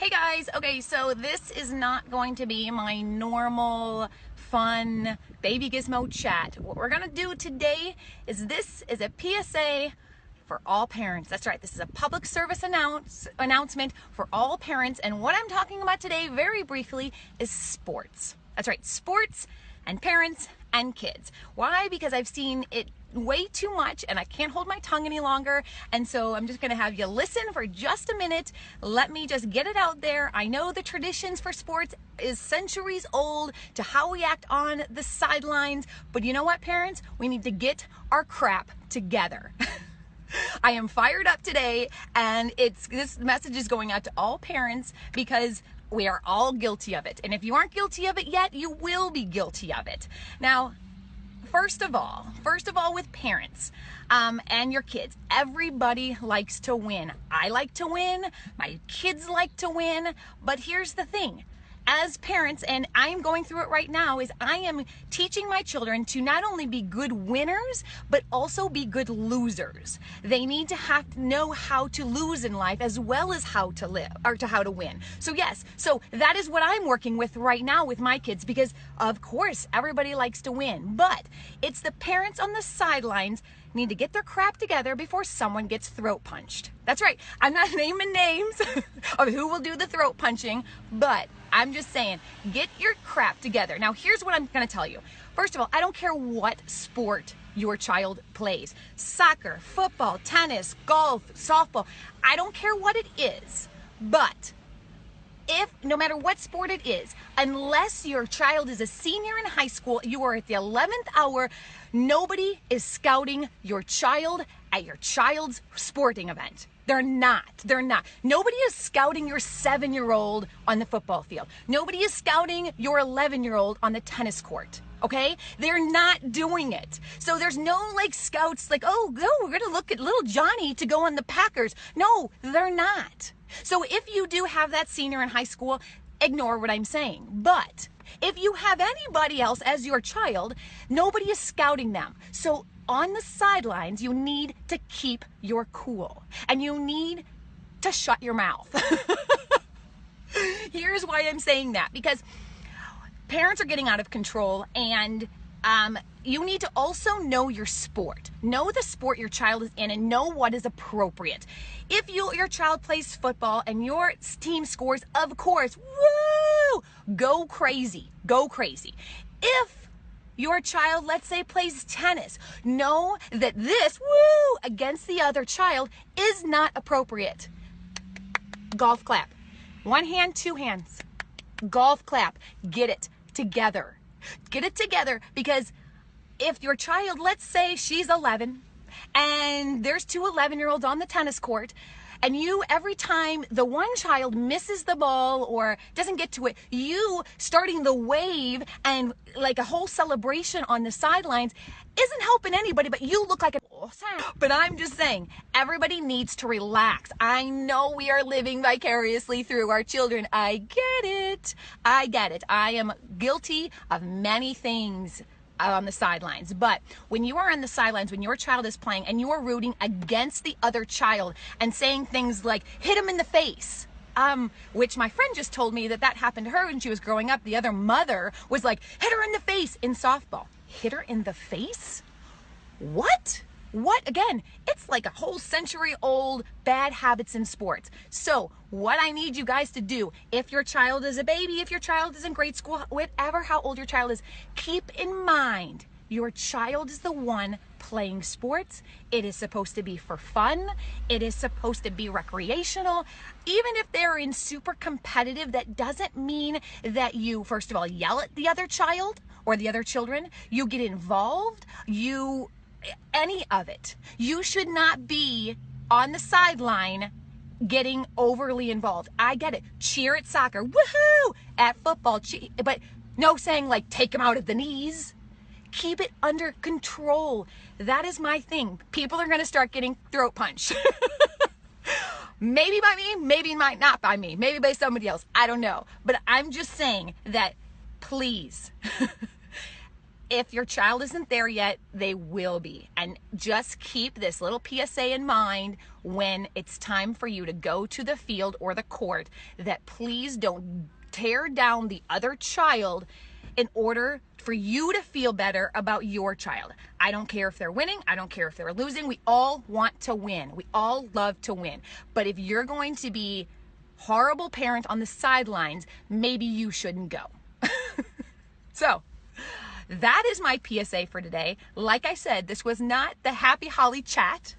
Hey guys, okay, so this is not going to be my normal fun baby Gizmo chat. What we're gonna do today is this is a PSA for all parents. That's right, this is a public service announcement for all parents, and what I'm talking about today very briefly is sports. That's right, sports and parents and kids. Why? Because I've seen it way too much and I can't hold my tongue any longer, and so I'm just gonna have you listen for just a minute. Let me just get it out there. I know the traditions for sports is centuries old to how we act on the sidelines, but you know what, parents? We need to get our crap together. I am fired up today, and this message is going out to all parents because we are all guilty of it. And if you aren't guilty of it yet, you will be guilty of it. Now, first of all with parents and your kids, everybody likes to win. I like to win, my kids like to win, but here's the thing. As parents, and I am going through it right now, is I am teaching my children to not only be good winners, but also be good losers. They need to know how to lose in life as well as how to live, or to how to win. So yes, so that is what I'm working with right now with my kids, because of course everybody likes to win, but it's the parents on the sidelines need to get their crap together before someone gets throat punched. That's right, I'm not naming names of who will do the throat punching, but I'm just saying, get your crap together. Now, here's what I'm gonna tell you. First of all, I don't care what sport your child plays. Soccer, football, tennis, golf, softball. I don't care what it is, but no matter what sport it is, unless your child is a senior in high school, you are at the 11th hour, nobody is scouting your child at your child's sporting event. They're not. Nobody is scouting your 7-year-old on the football field. Nobody is scouting your 11-year-old on the tennis court. Okay? They're not doing it. So there's no like scouts like, oh, we're going to look at little Johnny to go on the Packers. No, they're not. So if you do have that senior in high school, ignore what I'm saying. But if you have anybody else as your child, nobody is scouting them. So on the sidelines, you need to keep your cool and you need to shut your mouth. Here's why I'm saying that, because parents are getting out of control, and you need to also know your sport. Know the sport your child is in and know what is appropriate. If your child plays football and your team scores, of course, woo, go crazy, go crazy. If your child, let's say, plays tennis, know that this, woo, against the other child is not appropriate. Golf clap. One hand, two hands. Golf clap. Get it together. Get it together, because if your child, let's say she's 11 and there's two 11-year-olds on the tennis court, and you, every time the one child misses the ball or doesn't get to it, you starting the wave and like a whole celebration on the sidelines isn't helping anybody, but you look like a... But I'm just saying, everybody needs to relax. I know we are living vicariously through our children. I get it. I am guilty of many things on the sidelines, but when you are on the sidelines, when your child is playing and you are rooting against the other child and saying things like, hit him in the face, which my friend just told me that happened to her when she was growing up. The other mother was like, hit her in the face in softball. Hit her in the face? What? Again, it's like a whole century old bad habits in sports. So what I need you guys to do, if your child is a baby, if your child is in grade school, whatever, how old your child is, keep in mind your child is the one playing sports. It is supposed to be for fun. It is supposed to be recreational. Even if they're in super competitive, that doesn't mean that you, first of all, yell at the other child or the other children. You get involved. Any of it. You should not be on the sideline getting overly involved. I get it. Cheer at soccer. Woohoo! At football. But no saying like, take them out at the knees. Keep it under control. That is my thing. People are going to start getting throat punched. Maybe by me, maybe might not by me. Maybe by somebody else. I don't know. But I'm just saying that, please, If your child isn't there yet, they will be. And just keep this little PSA in mind when it's time for you to go to the field or the court, that please don't tear down the other child in order for you to feel better about your child. I don't care if they're winning. I don't care if they're losing. We all want to win. We all love to win. But if you're going to be horrible parent on the sidelines, maybe you shouldn't go. So that is my PSA for today. Like I said, this was not the Happy Holly chat.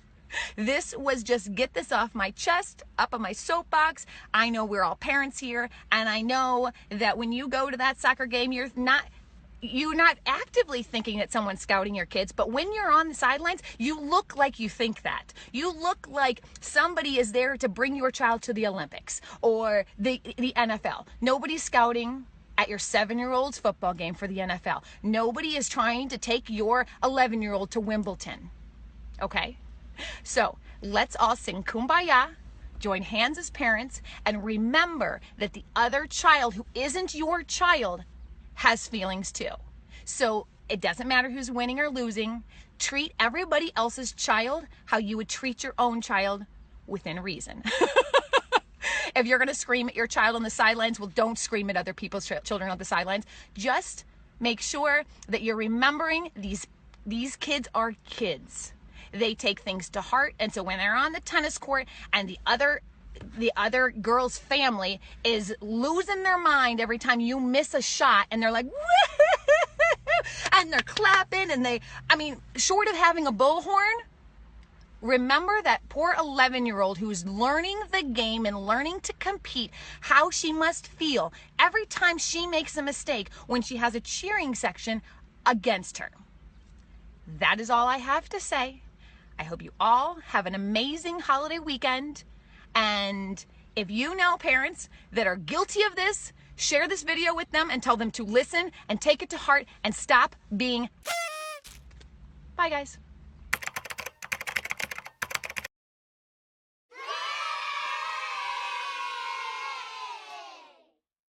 This was just get this off my chest, up on my soapbox. I know we're all parents here, and I know that when you go to that soccer game, you're not actively thinking that someone's scouting your kids, but when you're on the sidelines, you look like you think that. You look like somebody is there to bring your child to the Olympics or the NFL. Nobody's scouting at your 7-year-old's football game for the NFL. Nobody is trying to take your 11-year-old to Wimbledon. Okay? So let's all sing Kumbaya, join hands as parents, and remember that the other child who isn't your child has feelings too. So it doesn't matter who's winning or losing. Treat everybody else's child how you would treat your own child within reason. If you're going to scream at your child on the sidelines, well, don't scream at other people's children on the sidelines. Just make sure that you're remembering these kids are kids. They take things to heart, and so when they're on the tennis court and the other girl's family is losing their mind every time you miss a shot, and they're like, and they're clapping, and short of having a bullhorn, remember that poor 11-year-old who's learning the game and learning to compete, how she must feel every time she makes a mistake when she has a cheering section against her. That is all I have to say. I hope you all have an amazing holiday weekend. And if you know parents that are guilty of this, share this video with them and tell them to listen and take it to heart and stop being. Bye, guys.